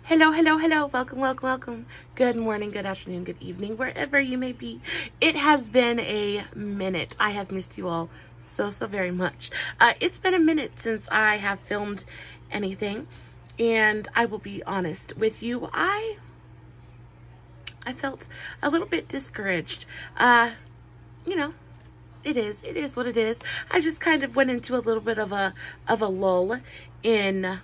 Hello, hello, hello. Welcome, welcome, welcome. Good morning, good afternoon, good evening, wherever you may be. It has been a minute. I have missed you all so very much. It's been a minute since I have filmed anything, and I will be honest with you. I felt a little bit discouraged. You know, it is what it is. I just kind of went into a little bit of a lull in,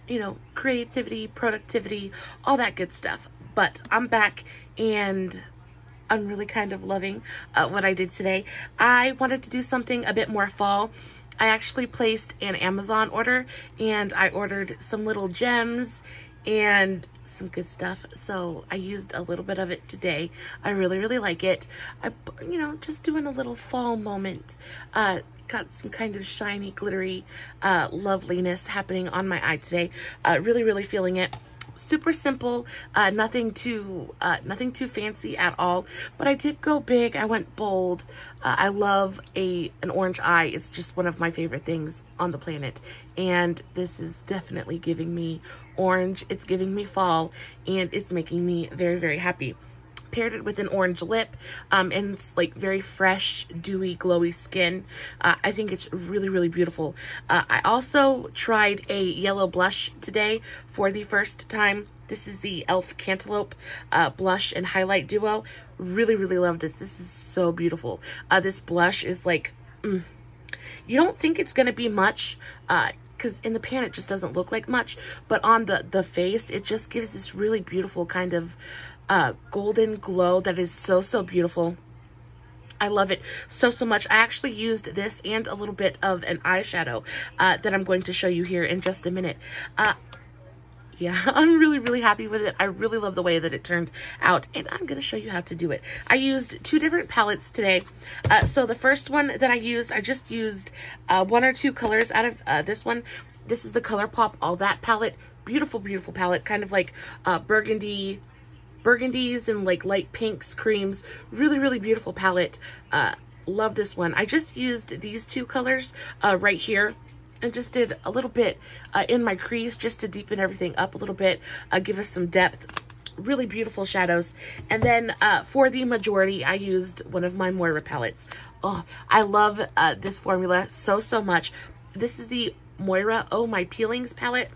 you know, creativity, productivity, all that good stuff. But I'm back and I'm really kind of loving what I did today. I wanted to do something a bit more fall. I actually placed an Amazon order and I ordered some little gems and some good stuff. So I used a little bit of it today. I really like it. You know, just doing a little fall moment. Got some kind of shiny, glittery loveliness happening on my eye today. Really feeling it. Super simple, nothing too fancy at all, but I did go big. I went bold. I love an orange eye. It's just one of my favorite things on the planet, and this is definitely giving me orange. It's giving me fall, and it's making me very happy. Paired it with an orange lip and it's like very fresh, dewy, glowy skin. I think it's really beautiful. I also tried a yellow blush today for the first time. This is the e.l.f. Cantaloupe Blush and Highlight Duo. Really love this. This is so beautiful. This blush is like, you don't think it's gonna be much, because in the pan it just doesn't look like much, but on the face it just gives this really beautiful kind of golden glow that is so beautiful. I love it so much. I actually used this and a little bit of an eyeshadow that I'm going to show you here in just a minute. Yeah, I'm really happy with it. I really love the way that it turned out, and I'm going to show you how to do it. I used two different palettes today. So the first one that I just used one or two colors out of this one. This is the Colourpop All That palette. Beautiful palette, kind of like burgundies and like light pinks, creams. Really beautiful palette. Love this one. I just used these two colors right here and just did a little bit in my crease just to deepen everything up a little bit, give us some depth. Really beautiful shadows. And then for the majority, I used one of my Moira palettes. Oh, I love this formula so much. This is the Moira Oh My Peelings palette.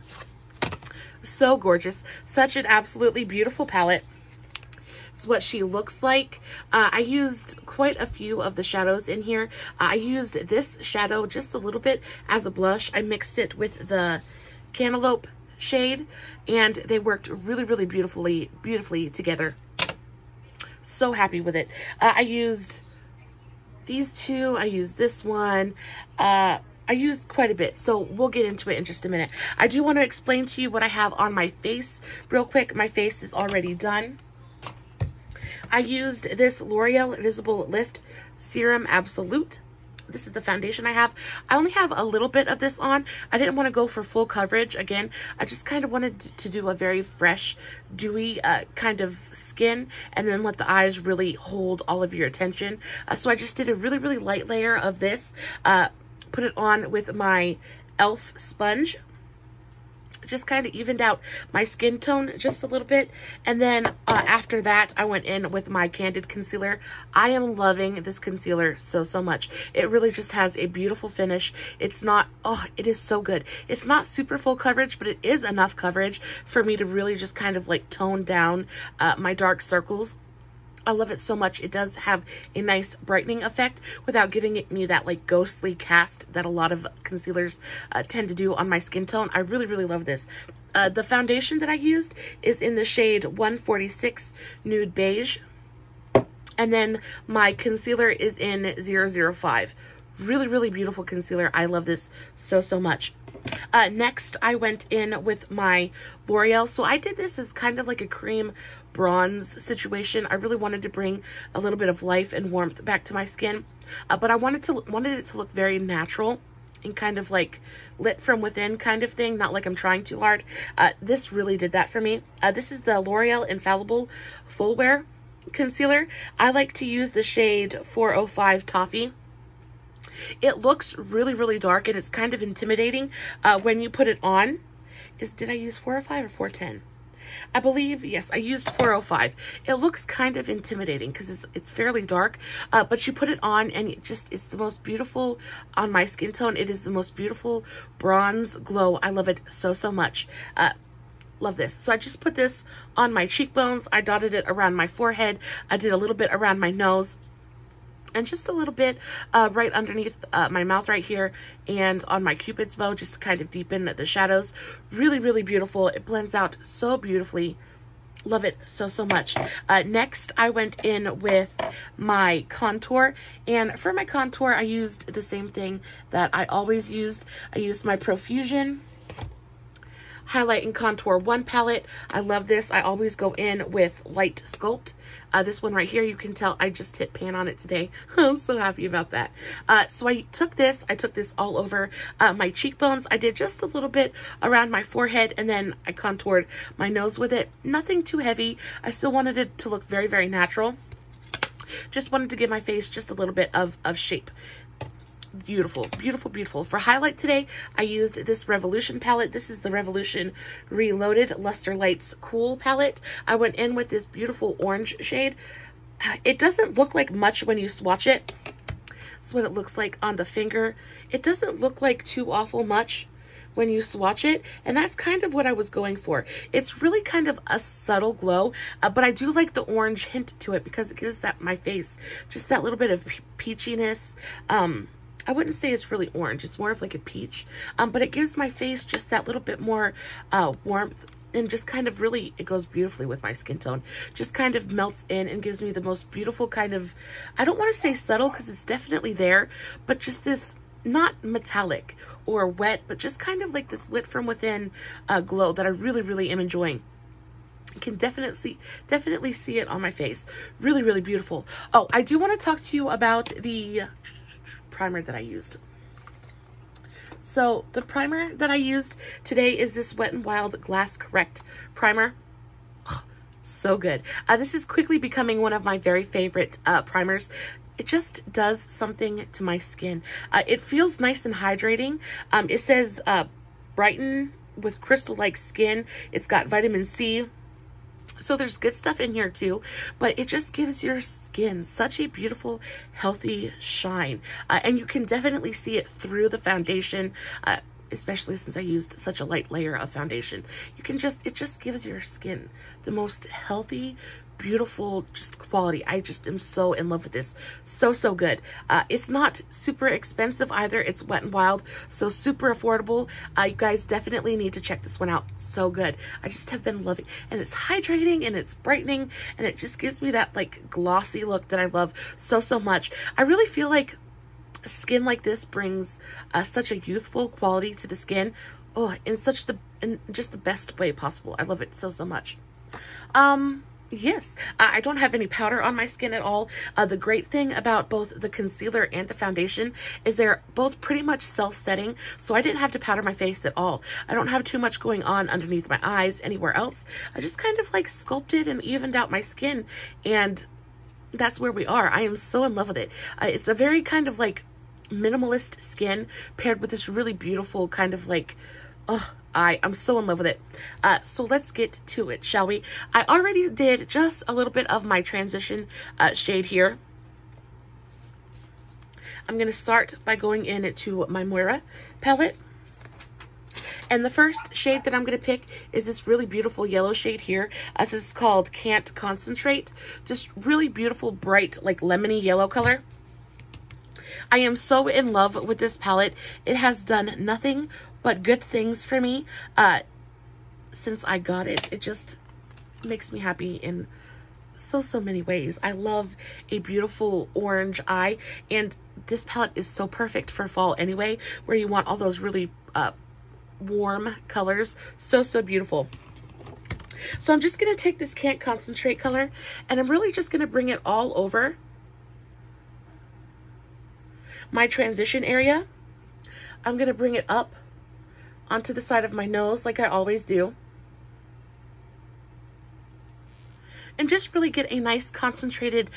So gorgeous. Such an absolutely beautiful palette. It's what she looks like. I used quite a few of the shadows in here. I used this shadow just a little bit as a blush. I mixed it with the Cantaloupe shade, and they worked really beautifully together. So happy with it. I used these two. I used this one. I used quite a bit, so we'll get into it in just a minute. I do want to explain to you what I have on my face real quick. My face is already done. I used this L'Oreal Visible Lift Serum Absolute. This is the foundation I have. I only have a little bit of this on. I didn't want to go for full coverage. Again, I just kind of wanted to do a very fresh, dewy kind of skin, and then let the eyes really hold all of your attention. So I just did a really light layer of this. Put it on with my e.l.f. sponge. Just kind of evened out my skin tone just a little bit. And then after that, I went in with my Candid Concealer. I am loving this concealer so much. It really just has a beautiful finish. It's not, oh, it is so good. It's not super full coverage, but it is enough coverage for me to really just kind of like tone down my dark circles. I love it so much. It does have a nice brightening effect without giving me that like ghostly cast that a lot of concealers tend to do on my skin tone. I really love this. The foundation that I used is in the shade 146 Nude Beige. And then my concealer is in 005. Really beautiful concealer. I love this so much. Next, I went in with my L'Oreal. So I did this as kind of like a cream bronze situation. I really wanted to bring a little bit of life and warmth back to my skin, but I wanted it to look very natural and kind of like lit from within kind of thing, not like I'm trying too hard. This really did that for me. This is the L'Oreal Infallible Full Wear Concealer. I like to use the shade 405 Toffee. It looks really dark, and it's kind of intimidating when you put it on. did I use 405 or 410? I believe, yes, I used 405. It looks kind of intimidating because it's fairly dark, but you put it on and it's the most beautiful on my skin tone. It is the most beautiful bronze glow. I love it so, so much. Love this. So I just put this on my cheekbones. I dotted it around my forehead. I did a little bit around my nose. And just a little bit right underneath my mouth right here and on my Cupid's bow, just to kind of deepen the shadows. Really, really beautiful. It blends out so beautifully. Love it so, so much. Next, I went in with my contour. And for my contour, I used the same thing that I always used. I used my Profusion Highlight and Contour 1 palette. I love this. I always go in with Light Sculpt. This one right here, you can tell I just hit pan on it today. I'm so happy about that. So I took this all over my cheekbones. I did just a little bit around my forehead, and then I contoured my nose with it. Nothing too heavy. I still wanted it to look very, very natural. Just wanted to give my face just a little bit of shape. Beautiful, beautiful, beautiful. For highlight today, I used this Revolution palette. This is the Revolution Reloaded Lustre Lights Cool palette. I went in with this beautiful orange shade. It doesn't look like much when you swatch it. That's what it looks like on the finger. It doesn't look like too awful much when you swatch it, and that's kind of what I was going for. It's really kind of a subtle glow, but I do like the orange hint to it because it gives my face just that little bit of peachiness. I wouldn't say it's really orange. It's more of like a peach. But it gives my face just that little bit more warmth, and just kind of really, it goes beautifully with my skin tone. Just kind of melts in and gives me the most beautiful kind of, I don't want to say subtle because it's definitely there, but just this, not metallic or wet, but just kind of like this lit from within glow that I really, really am enjoying. You can definitely see it on my face. Really, really beautiful. Oh, I do want to talk to you about the primer that I used. So the primer that I used today is this Wet n Wild Glass Correct primer. Oh, so good. This is quickly becoming one of my very favorite primers. It just does something to my skin. It feels nice and hydrating. It says brighten with crystal-like skin. It's got vitamin C. So there's good stuff in here too, but it just gives your skin such a beautiful, healthy shine. And you can definitely see it through the foundation, especially since I used such a light layer of foundation. It just gives your skin the most healthy, beautiful just quality. I just am so in love with this. So, so good. It's not super expensive either. It's Wet n Wild, so super affordable. You guys definitely need to check this one out. So good. I just have been loving, and it's hydrating and it's brightening, and it just gives me that like glossy look that I love so, so much. I really feel like skin like this brings such a youthful quality to the skin. Oh, in just the best way possible. I love it so, so much. Yes, I don't have any powder on my skin at all. The great thing about both the concealer and the foundation is they're both pretty much self-setting, so I didn't have to powder my face at all. I don't have too much going on underneath my eyes, anywhere else. I just kind of like sculpted and evened out my skin, and that's where we are. I am so in love with it. It's a very kind of like minimalist skin paired with this really beautiful kind of like, oh, I'm so in love with it. So let's get to it, shall we? I already did just a little bit of my transition shade here. I'm going to start by going into my Moira palette. And the first shade that I'm going to pick is this really beautiful yellow shade here. This is called Can't Concentrate. Just really beautiful, bright, like lemony yellow color. I am so in love with this palette. It has done nothing but good things for me since I got it. It just makes me happy in so many ways. I love a beautiful orange eye, and this palette is so perfect for fall anyway, where you want all those really warm colors. So beautiful. So I'm just going to take this Can't Concentrate color, and I'm really just going to bring it all over my transition area. I'm going to bring it up onto the side of my nose like I always do. And just really get a nice concentrated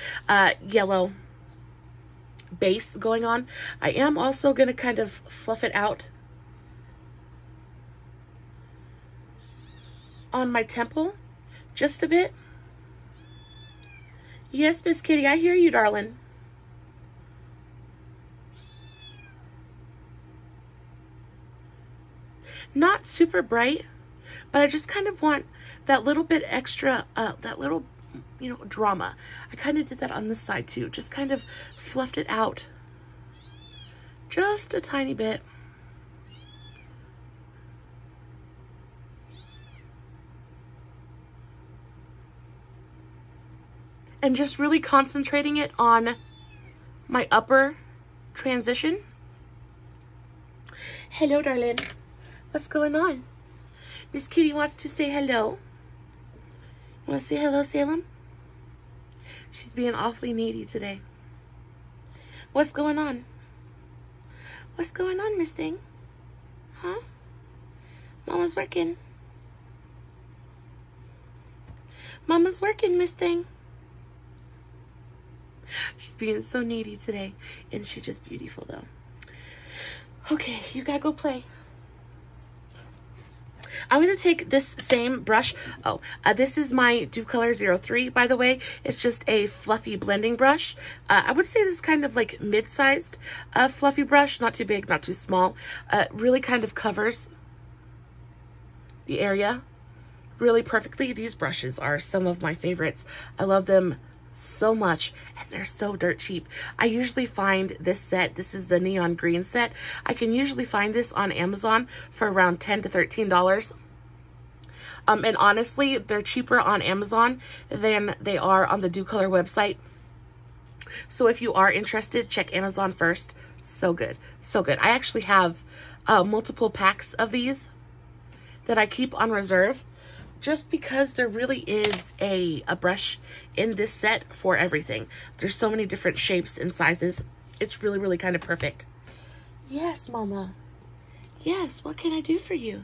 yellow base going on. I am also going to kind of fluff it out on my temple, just a bit. Yes, Miss Kitty, I hear you, darling. Not super bright, but I just kind of want that little bit extra, that little, you know, drama. I kind of did that on this side too. Just kind of fluffed it out just a tiny bit. And just really concentrating it on my upper transition. Hello, darling. What's going on? Miss Kitty wants to say hello. You want to say hello, Salem? She's being awfully needy today. What's going on? What's going on, Miss Thing? Huh? Mama's working. Mama's working, Miss Thing. She's being so needy today. And she's just beautiful, though. Okay, you gotta go play. I'm going to take this same brush. This is my Dew Color 03, by the way. It's just a fluffy blending brush. I would say this is kind of like mid-sized fluffy brush. Not too big, not too small. Really kind of covers the area really perfectly. These brushes are some of my favorites. I love them so much, and they're so dirt cheap. I usually find this set, this is the neon green set, I can usually find this on Amazon for around $10 to $13. And honestly, they're cheaper on Amazon than they are on the Dew Color website. So if you are interested, check Amazon first. So good, so good. I actually have multiple packs of these that I keep on reserve, just because there really is a brush in this set for everything. There's so many different shapes and sizes. It's really, really kind of perfect. Yes, Mama. Yes, what can I do for you?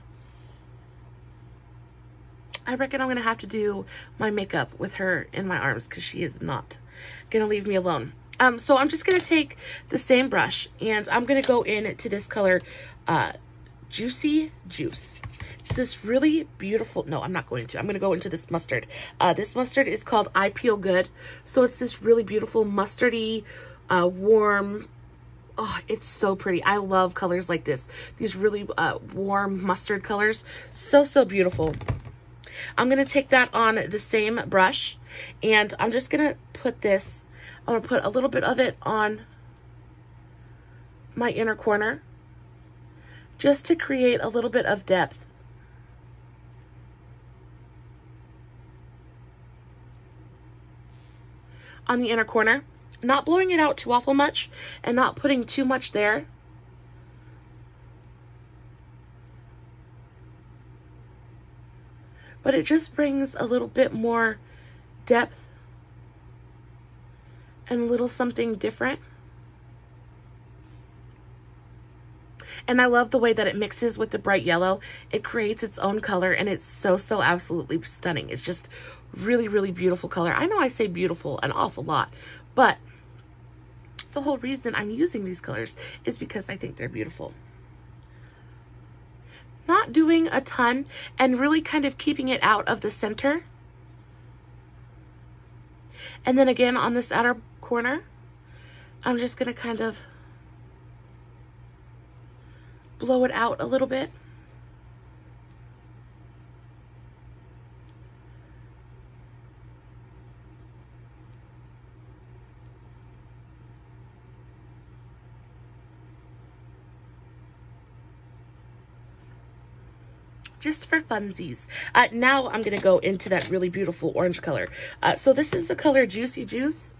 I reckon I'm going to have to do my makeup with her in my arms because she is not going to leave me alone. So I'm just going to take the same brush and I'm going to go into this color, Juicy Juice. It's this really beautiful, no, I'm not going to. I'm going to go into this mustard. This mustard is called I Peel Good. So it's this really beautiful mustardy, warm, oh, it's so pretty. I love colors like this. These really warm mustard colors. So, so beautiful. I'm going to take that on the same brush and I'm just going to put this, I'm going to put a little bit of it on my inner corner just to create a little bit of depth. On the inner corner, not blowing it out too awful much and not putting too much there. But it just brings a little bit more depth and a little something different. And I love the way that it mixes with the bright yellow. It creates its own color and it's so, so absolutely stunning. It's just really, really beautiful color. I know I say beautiful an awful lot, but the whole reason I'm using these colors is because I think they're beautiful. Not doing a ton and really kind of keeping it out of the center. And then again on this outer corner, I'm just going to kind of blow it out a little bit. Just for funsies. Now I'm going to go into that really beautiful orange color. So this is the color Juicy Juice.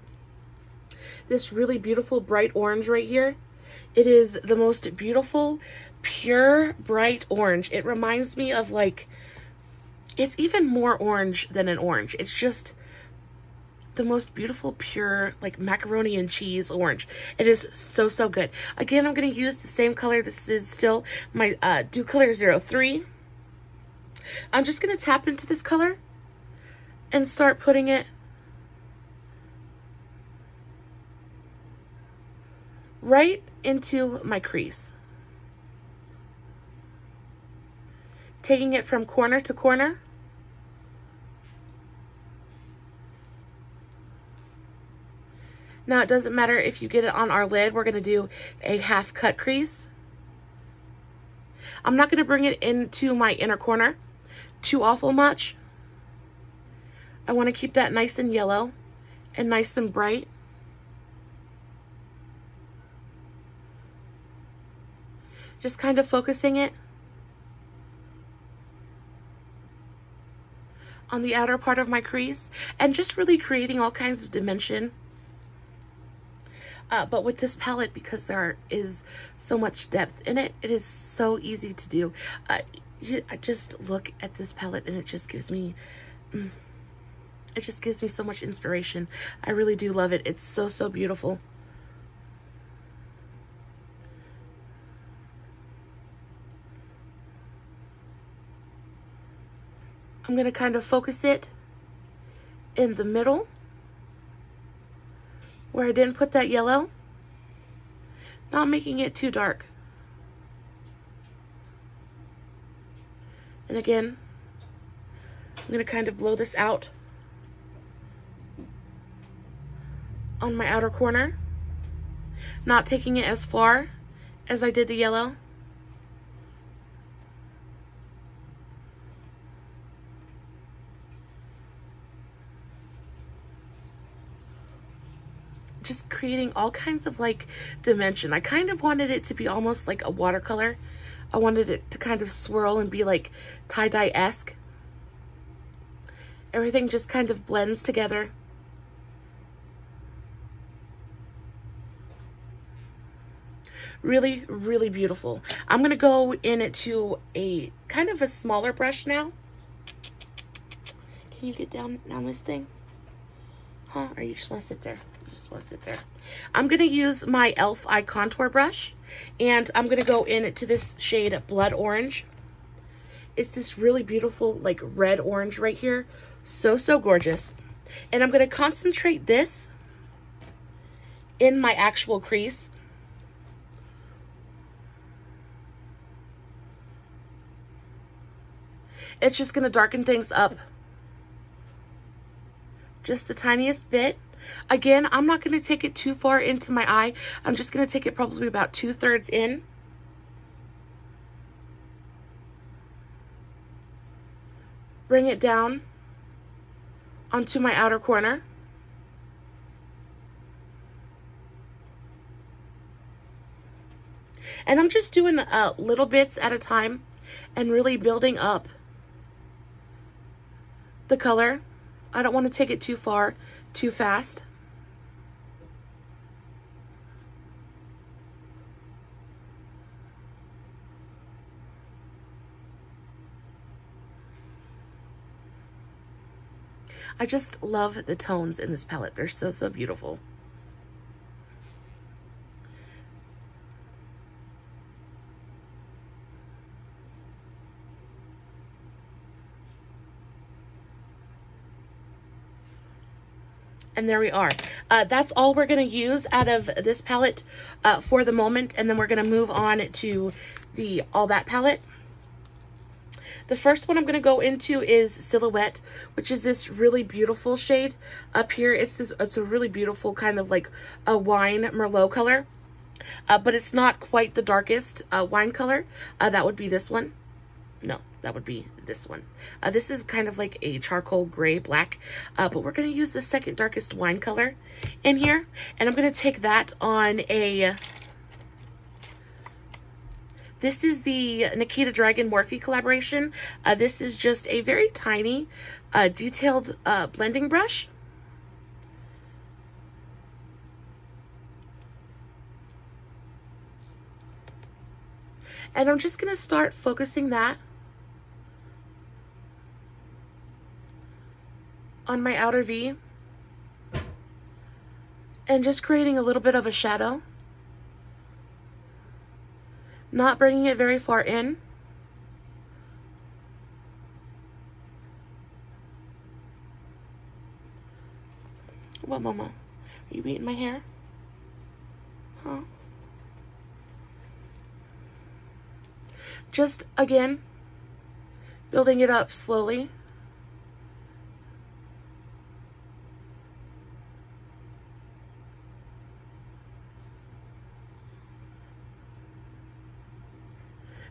This really beautiful bright orange right here. It is the most beautiful, pure, bright orange. It reminds me of like, it's even more orange than an orange. It's just the most beautiful, pure, like macaroni and cheese orange. It is so, so good. Again, I'm going to use the same color. This is still my Dew Color 03. I'm just going to tap into this color and start putting it right into my crease. Taking it from corner to corner Now, it doesn't matter if you get it on our lid. We're going to do a half cut crease. I'm not going to bring it into my inner corner too awful much. I want to keep that nice and yellow and nice and bright. Just kind of focusing it on the outer part of my crease and just really creating all kinds of dimension. But with this palette, because there is so much depth in it, it is so easy to do. I just look at this palette and it just gives me so much inspiration. I really do love it. It's so, so beautiful. I'm going to kind of focus it in the middle where I didn't put that yellow, not making it too dark. And again, I'm going to kind of blow this out on my outer corner, not taking it as far as I did the yellow. Just creating all kinds of like dimension. I kind of wanted it to be almost like a watercolor. I wanted it to kind of swirl and be like tie-dye-esque. Everything just kind of blends together. Really, really beautiful. I'm gonna go into a kind of a smaller brush now. Can you get down this thing? Huh? Or you just want to sit there? You just want to sit there. I'm going to use my e.l.f. eye contour brush, and I'm going to go into this shade Blood Orange. It's this really beautiful, like, red orange right here. So, so gorgeous. And I'm going to concentrate this in my actual crease. It's just going to darken things up just the tiniest bit. Again, I'm not going to take it too far into my eye. I'm just going to take it probably about 2/3 in. Bring it down onto my outer corner. And I'm just doing little bits at a time and really building up the color. I don't want to take it too far, too fast. I just love the tones in this palette. They're so, so beautiful. And there we are. That's all we're going to use out of this palette for the moment. And then we're going to move on to the All That palette. The first one I'm going to go into is Silhouette, which is this really beautiful shade up here. It's a really beautiful kind of like a wine Merlot color. But it's not quite the darkest wine color. That would be this one. No, that would be this one. This is kind of like a charcoal gray black, but we're going to use the second darkest wine color in here, and I'm going to take that on a, this is the Nikita Dragon Morphe collaboration. This is just a very tiny, detailed blending brush. And I'm just going to start focusing that on my outer V and just creating a little bit of a shadow, not bringing it very far in. What, Mama? Are you beating my hair? Huh? Just, again, building it up slowly.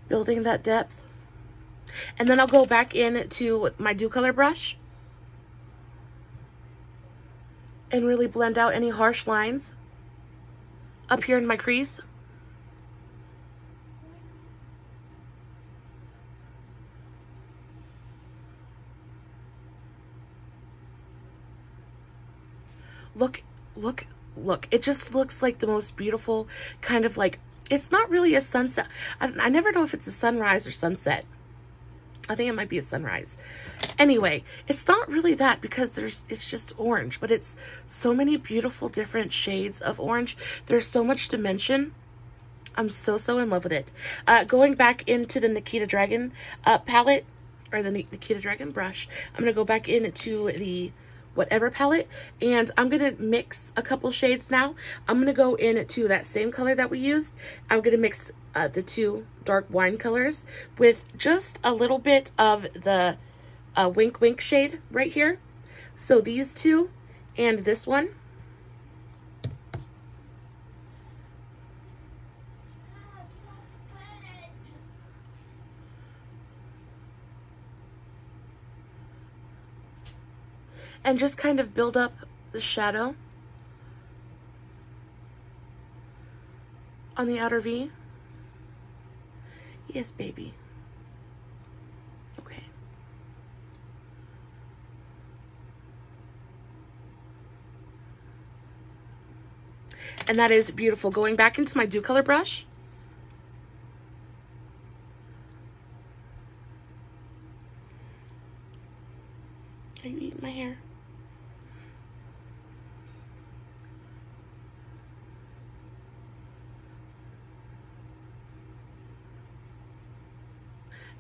building that depth. And then I'll go back in to my Dew Color brush and really blend out any harsh lines up here in my crease. Look, look, look. It just looks like the most beautiful kind of like, it's not really a sunset. I never know if it's a sunrise or sunset. I think it might be a sunrise. Anyway, it's not really that because it's just orange, but it's so many beautiful different shades of orange. There's so much dimension. I'm so in love with it. Going back into the Nikita Dragon palette, or the Nikita Dragon brush, I'm going to go back into the whatever palette, and I'm going to mix a couple shades now. I'm going to go into that same color that we used. I'm going to mix the two dark wine colors with just a little bit of the Wink Wink shade right here. So these two and this one. And just kind of build up the shadow on the outer V. Yes, baby. Okay. And that is beautiful. Going back into my Dew Color brush. Are you eating my hair?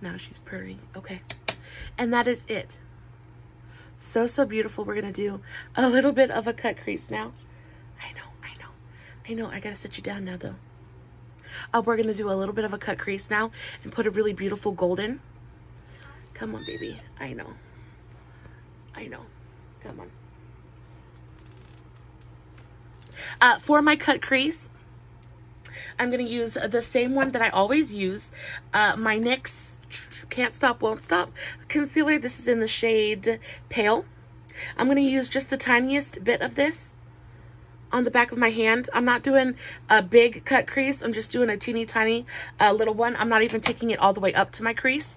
Now she's purring. Okay. And that is it. So beautiful. We're going to do a little bit of a cut crease now. I know. I got to sit you down now, though. We're going to do a little bit of a cut crease now and put a really beautiful golden. Come on, baby. I know. Come on. For my cut crease, I'm going to use the same one that I always use. My NYX Can't Stop, Won't Stop concealer. This is in the shade Pale. I'm going to use just the tiniest bit of this on the back of my hand. I'm not doing a big cut crease. I'm just doing a teeny tiny little one. I'm not even taking it all the way up to my crease.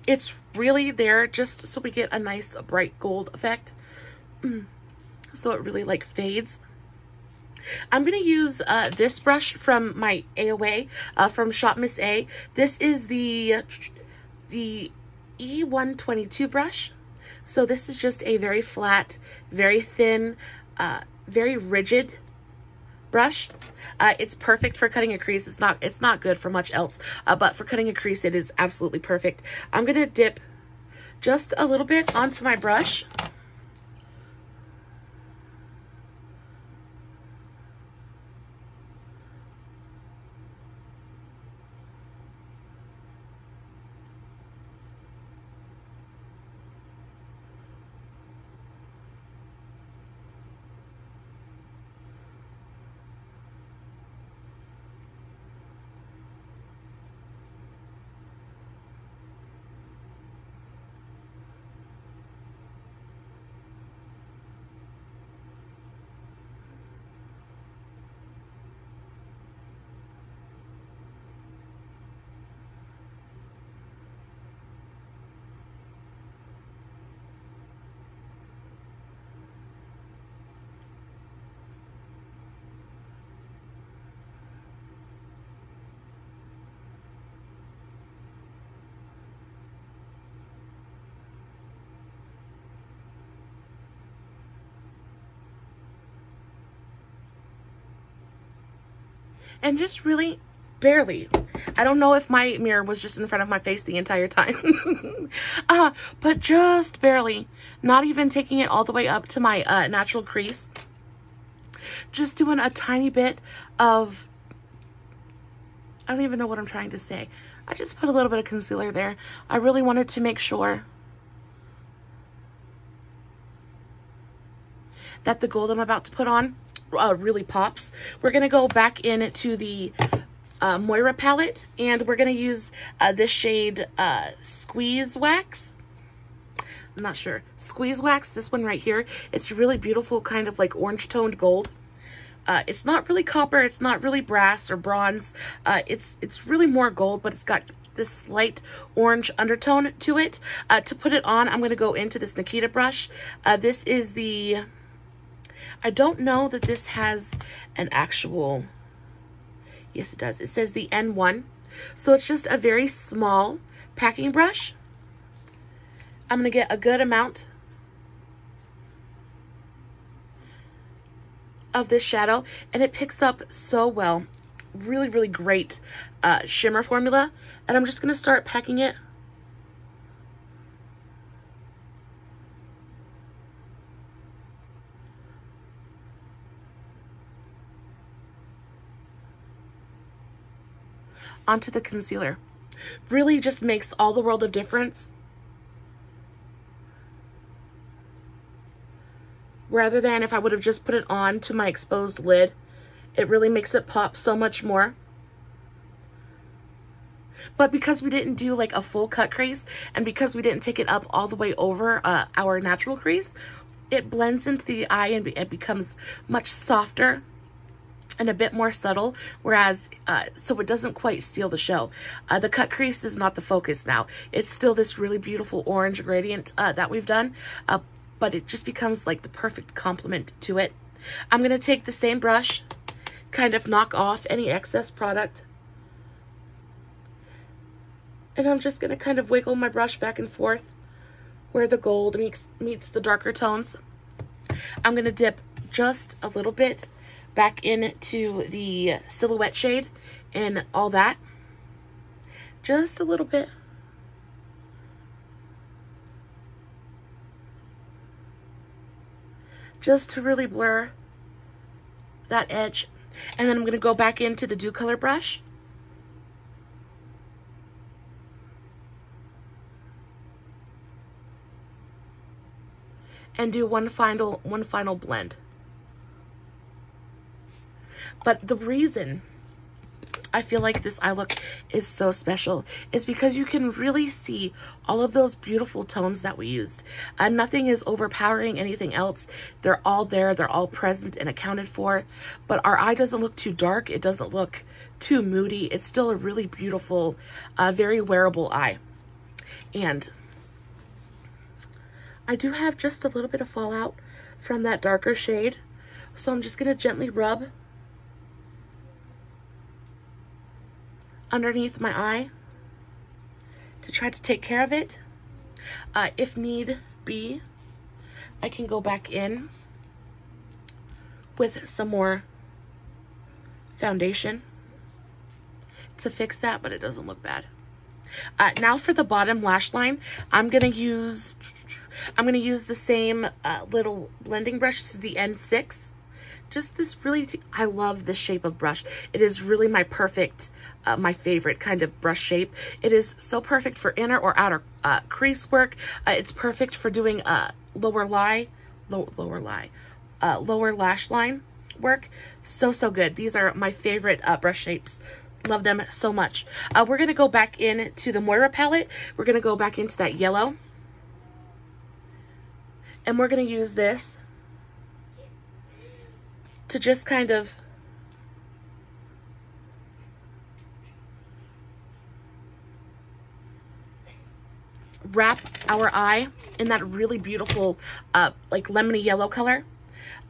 It's really there just so we get a nice bright gold effect. So it really like fades. I'm going to use this brush from my AOA from Shop Miss A. This is the E122 brush. So this is just a very flat, very thin, very rigid brush. It's perfect for cutting a crease. It's not good for much else, but for cutting a crease, it is absolutely perfect. I'm going to dip just a little bit onto my brush. And just really barely. I don't know if my mirror was just in front of my face the entire time. But just barely. Not even taking it all the way up to my natural crease. Just doing a tiny bit of... I don't even know what I'm trying to say. I just put a little bit of concealer there. I really wanted to make sure that the gold I'm about to put on really pops. We're going to go back into the Moira palette, and we're going to use this shade Squeeze Wax. I'm not sure. Squeeze Wax, this one right here. It's really beautiful, kind of like orange toned gold. It's not really copper, it's not really brass or bronze. It's really more gold, but it's got this slight orange undertone to it. To put it on, I'm going to go into this Nikita brush. This is the... I don't know that this has an actual... Yes, it does. It says the N1. So it's just a very small packing brush. I'm going to get a good amount of this shadow, and it picks up so well. Really, really great shimmer formula. And I'm just going to start packing it onto the concealer. Really just makes all the world of difference. Rather than if I would have just put it on to my exposed lid, it really makes it pop so much more. But because we didn't do like a full cut crease, and because we didn't take it up all the way over our natural crease, it blends into the eye and it becomes much softer and a bit more subtle, whereas so it doesn't quite steal the show. The cut crease is not the focus now. It's still this really beautiful orange gradient that we've done, but it just becomes like the perfect complement to it. I'm going to take the same brush, kind of knock off any excess product, and I'm just going to kind of wiggle my brush back and forth where the gold meets the darker tones. I'm going to dip just a little bit back into the silhouette shade and all that. Just a little bit. Just to really blur that edge. And then I'm going to go back into the Dew Color brush. And do one final blend. But the reason I feel like this eye look is so special is because you can really see all of those beautiful tones that we used. Nothing is overpowering anything else. They're all there. They're all present and accounted for. But our eye doesn't look too dark. It doesn't look too moody. It's still a really beautiful, very wearable eye. And I do have just a little bit of fallout from that darker shade. So I'm just going to gently rub underneath my eye to try to take care of it. If need be, I can go back in with some more foundation to fix that, but it doesn't look bad. Now for the bottom lash line, I'm gonna use the same little blending brush. This is the N6. Just this really, I love this shape of brush. It is really my perfect, my favorite kind of brush shape. It is so perfect for inner or outer crease work. It's perfect for doing lower lash line work. So good. These are my favorite brush shapes. Love them so much. We're going to go back into the Moira palette. We're going to go back into that yellow. And we're going to use this to just kind of wrap our eye in that really beautiful like lemony yellow color.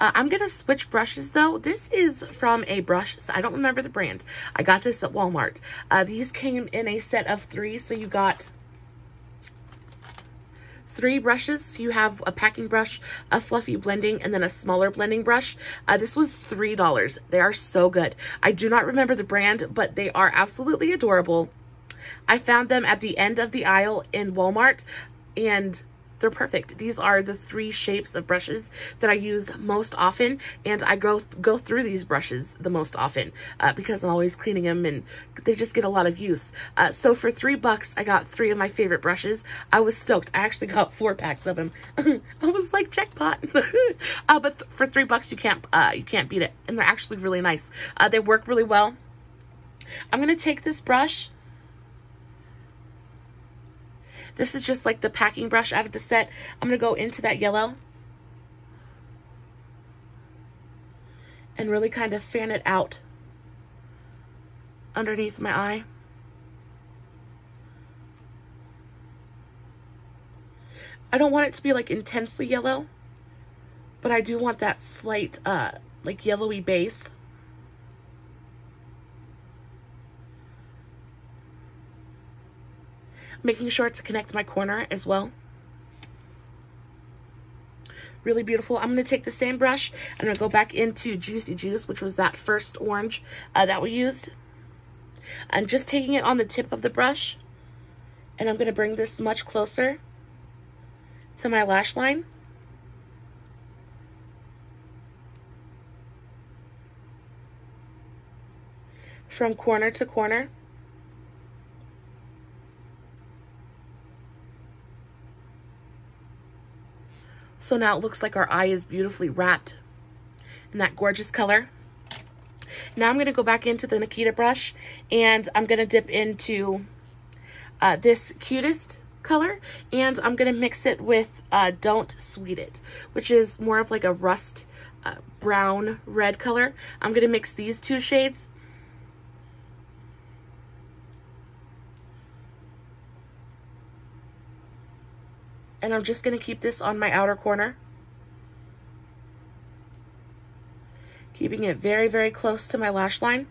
I'm gonna switch brushes though. This is from a brush, I don't remember the brand. I got this at Walmart. These came in a set of 3, so you got 3 brushes. So you have a packing brush, a fluffy blending, and then a smaller blending brush. This was $3. They are so good. I do not remember the brand, but they are absolutely adorable. I found them at the end of the aisle in Walmart, and they're perfect. These are the 3 shapes of brushes that I use most often, and I go through these brushes the most often because I'm always cleaning them and they just get a lot of use. So for $3, I got 3 of my favorite brushes. I was stoked. I actually got 4 packs of them. I was like, jackpot. But for $3, you can't beat it, and they're actually really nice. They work really well. I'm going to take this brush. This is just like the packing brush out of the set. I'm going to go into that yellow and really kind of fan it out underneath my eye. I don't want it to be like intensely yellow, but I do want that slight like yellowy base. Making sure to connect my corner as well. Really beautiful. I'm going to take the same brush. I'm going to go back into Juicy Juice, which was that first orange that we used. I'm just taking it on the tip of the brush, and I'm going to bring this much closer to my lash line. From corner to corner. So now it looks like our eye is beautifully wrapped in that gorgeous color. Now I'm going to go back into the Nikita brush, and I'm going to dip into this Cutest color, and I'm going to mix it with Don't Sweet It, which is more of like a rust brown red color. I'm going to mix these two shades. And I'm just going to keep this on my outer corner. Keeping it very, very close to my lash line.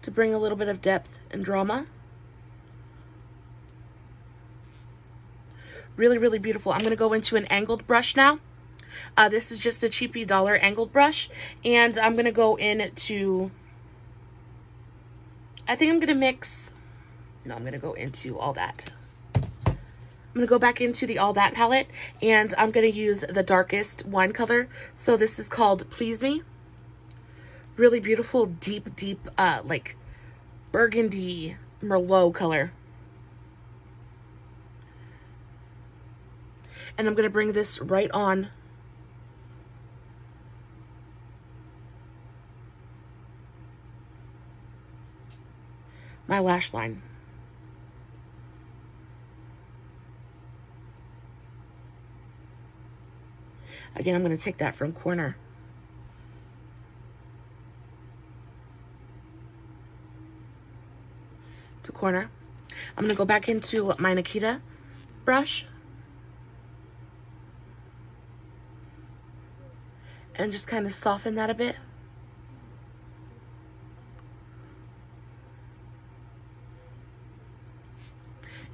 To bring a little bit of depth and drama. Really, really beautiful. I'm going to go into an angled brush now. This is just a cheapy dollar angled brush. And I'm going to go into... I think I'm going to mix, no, I'm going to go into All That. I'm going to go back into the All That palette, and I'm going to use the darkest wine color. So this is called Please Me. Really beautiful, deep, deep, like burgundy Merlot color. And I'm going to bring this right on my lash line. Again, I'm going to take that from corner to corner. I'm going to go back into my Nikita brush and just kind of soften that a bit.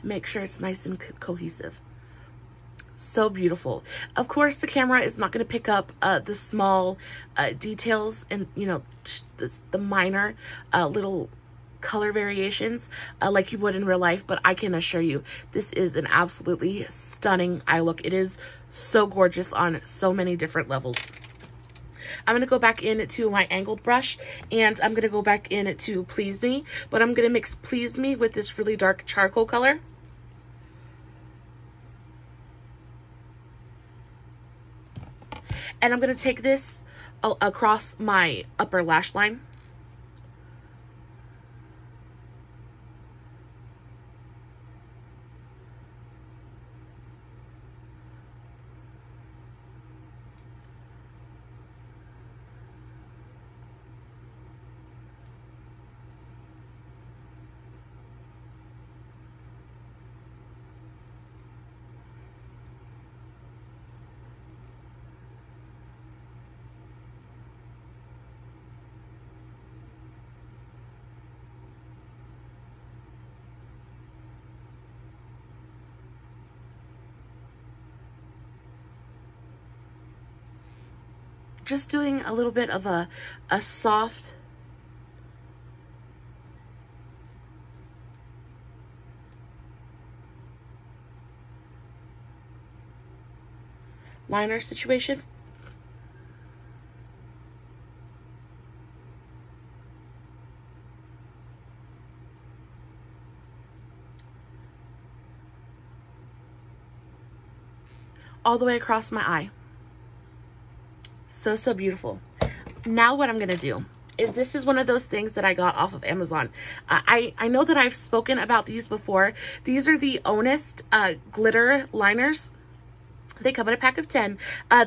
Make sure it's nice and cohesive. So beautiful. Of course, the camera is not going to pick up the small details and, you know, just the minor little color variations like you would in real life, but I can assure you this is an absolutely stunning eye look. It is so gorgeous on so many different levels. I'm going to go back into my angled brush, and I'm going to go back into Please Me, but I'm going to mix Please Me with this really dark charcoal color. And I'm going to take this across my upper lash line. Just doing a little bit of a soft liner situation. All the way across my eye. So, so beautiful. Now what I'm going to do is, this is one of those things that I got off of Amazon. I know that I've spoken about these before. These are the Ownest glitter liners. They come in a pack of 10.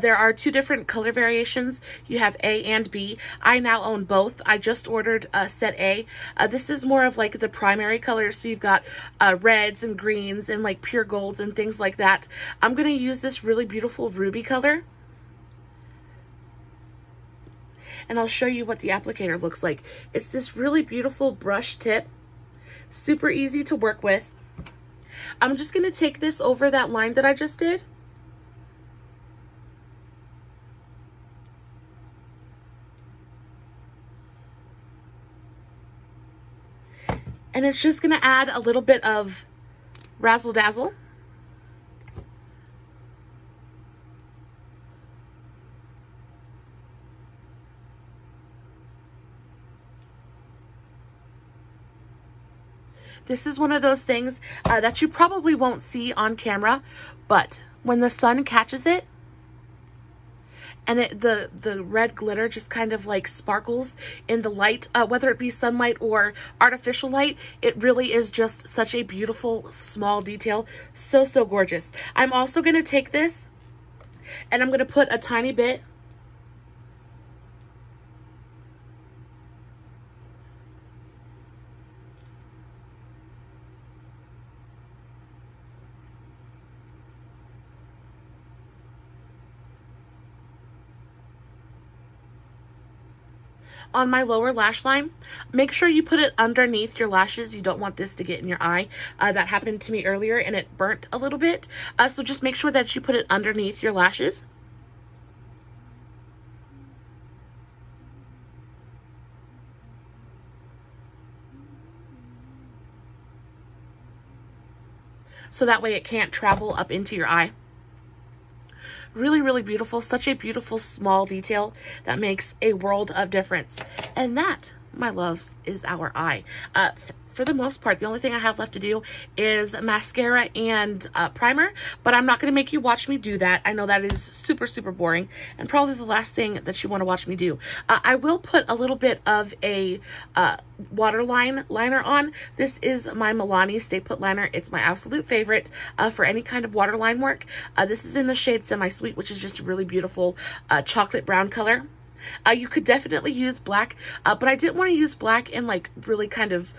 There are 2 different color variations. You have A and B. I now own both. I just ordered set A. This is more of like the primary colors. So you've got reds and greens and like pure golds and things like that. I'm going to use this really beautiful ruby color. And I'll show you what the applicator looks like. It's this really beautiful brush tip. Super easy to work with. I'm just going to take this over that line that I just did. And it's just going to add a little bit of razzle dazzle. This is one of those things that you probably won't see on camera, but when the sun catches it, and the red glitter just kind of like sparkles in the light, whether it be sunlight or artificial light, it really is just such a beautiful small detail. So, so gorgeous. I'm also going to take this and I'm going to put a tiny bit on my lower lash line. Make sure you put it underneath your lashes. You don't want this to get in your eye. That happened to me earlier and it burnt a little bit. So just make sure that you put it underneath your lashes. So that way it can't travel up into your eye. Really, really beautiful. Such a beautiful small detail that makes a world of difference. And that, my loves, is our eye. For the most part, the only thing I have left to do is mascara and primer, but I'm not going to make you watch me do that. I know that is super, super boring and probably the last thing that you want to watch me do. I will put a little bit of a waterline liner on. This is my Milani Stay Put liner. It's my absolute favorite for any kind of waterline work. This is in the shade Semi Sweet, which is just a really beautiful chocolate brown color. You could definitely use black, but I didn't want to use black and like really kind of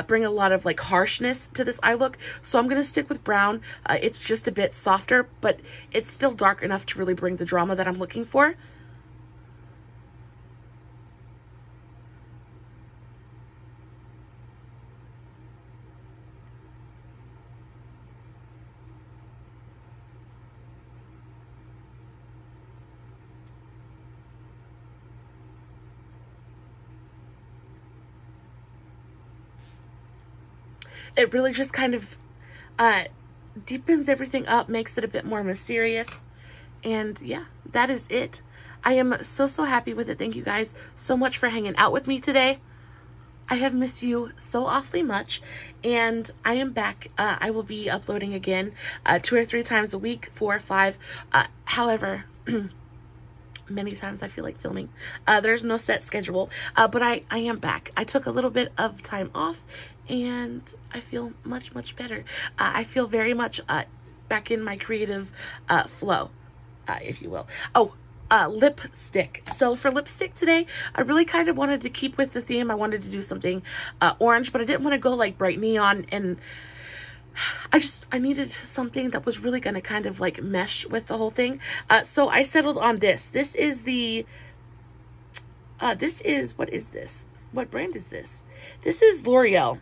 bring a lot of like harshness to this eye look. So I'm going to stick with brown. It's just a bit softer, but it's still dark enough to really bring the drama that I'm looking for. It really just kind of deepens everything up, makes it a bit more mysterious. And yeah, that is it. I am so, so happy with it. Thank you guys so much for hanging out with me today. I have missed you so awfully much, and I am back. I will be uploading again 2 or 3 times a week, 4 or 5. However, many times I feel like filming. There's no set schedule, but I am back. I took a little bit of time off and I feel much, much better. I feel very much back in my creative flow, if you will. Oh, lipstick. So for lipstick today, I really kind of wanted to keep with the theme. I wanted to do something orange, but I didn't want to go like bright neon, and I needed something that was really going to kind of like mesh with the whole thing. So I settled on this. This is the, what is this? What brand is this? This is L'Oreal.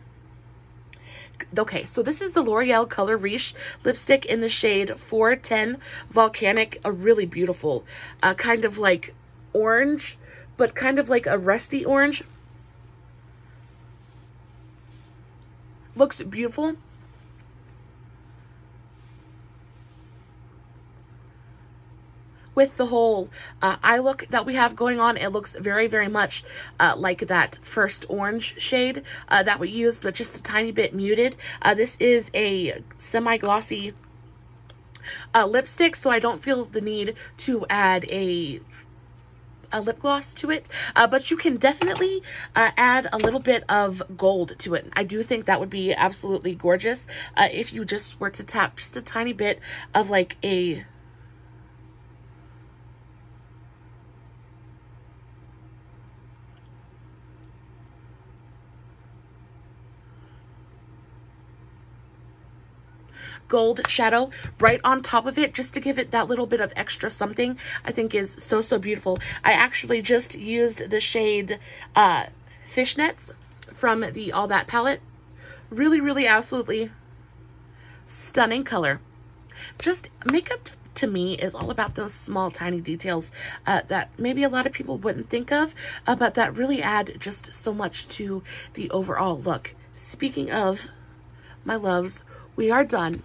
Okay, so this is the L'Oreal Color Riche lipstick in the shade 410 Volcanic. A really beautiful, kind of like orange, but kind of like a rusty orange. Looks beautiful. With the whole eye look that we have going on, it looks very, very much like that first orange shade that we used, but just a tiny bit muted. This is a semi-glossy lipstick, so I don't feel the need to add a lip gloss to it, but you can definitely add a little bit of gold to it. I do think that would be absolutely gorgeous if you just were to tap just a tiny bit of like a gold shadow right on top of it, just to give it that little bit of extra something. I think is so, so beautiful. I actually just used the shade Fishnets from the All That palette. Really, really absolutely stunning color. Just makeup to me is all about those small tiny details that maybe a lot of people wouldn't think of, but that really add just so much to the overall look. Speaking of, my loves, we are done.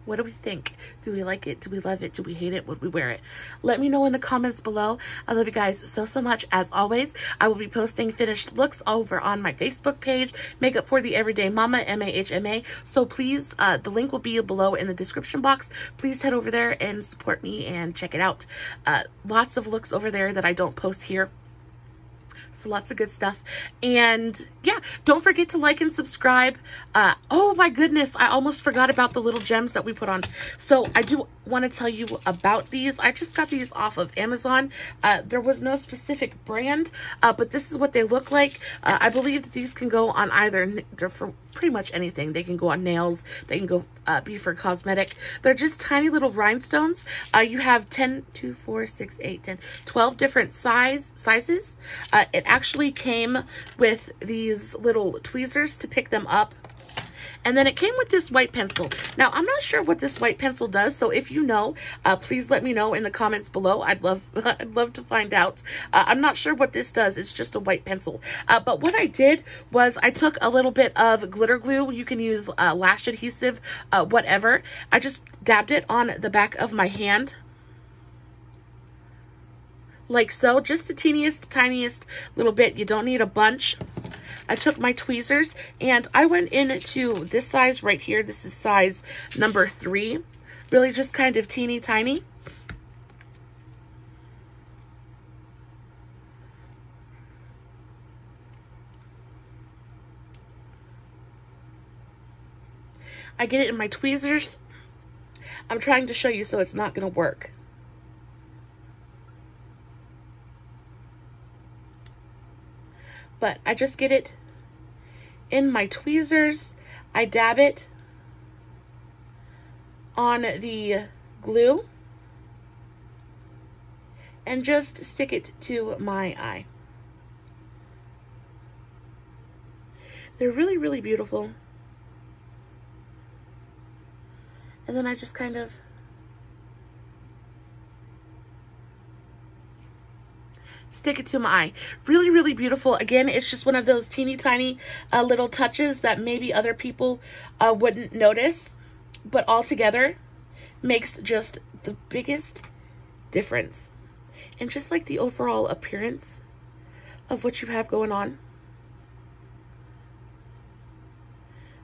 What do we think? Do we like it? Do we love it? Do we hate it? Would we wear it? Let me know in the comments below. I love you guys so, so much. As always, I will be posting finished looks over on my Facebook page, Makeup for the Everyday Mama, MAHMA. So please, the link will be below in the description box. Please head over there and support me and check it out. Lots of looks over there that I don't post here. So lots of good stuff. And yeah, don't forget to like and subscribe. Oh my goodness, I almost forgot about the little gems that we put on. So I do want to tell you about these. I just got these off of Amazon. There was no specific brand, but this is what they look like. I believe that these can go on either, they're for pretty much anything. They can go on nails. They can go be for cosmetic. They're just tiny little rhinestones. You have 12 different sizes. It actually came with these little tweezers to pick them up. And then it came with this white pencil. Now, I'm not sure what this white pencil does, so if you know, please let me know in the comments below. I'd love to find out. I'm not sure what this does. It's just a white pencil. But what I did was I took a little bit of glitter glue. You can use lash adhesive, whatever. I just dabbed it on the back of my hand, like so. Just the teeniest, tiniest little bit. You don't need a bunch. I took my tweezers and I went into this size right here. This is size number 3. Really just kind of teeny tiny. I get it in my tweezers. I'm trying to show you so it's not going to work. But I just get it in my tweezers. I dab it on the glue and just stick it to my eye. They're really, really beautiful. And then I just kind of stick it to my eye. Really, really beautiful. Again, it's just one of those teeny tiny little touches that maybe other people wouldn't notice, but all together makes just the biggest difference. And just like the overall appearance of what you have going on.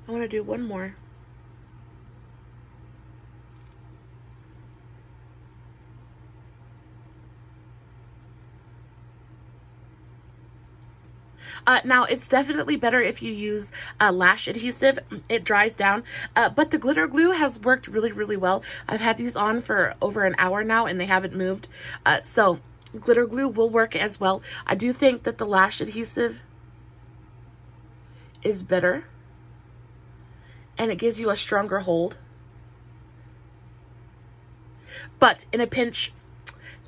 I want to do one more. Now, it's definitely better if you use lash adhesive. It dries down, but the glitter glue has worked really, really well. I've had these on for over an hour now, and they haven't moved. So glitter glue will work as well. I do think that the lash adhesive is better, and it gives you a stronger hold. But in a pinch,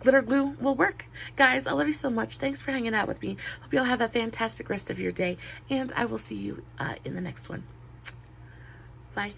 glitter glue will work. Guys, I love you so much. Thanks for hanging out with me. Hope you all have a fantastic rest of your day, and I will see you in the next one. Bye.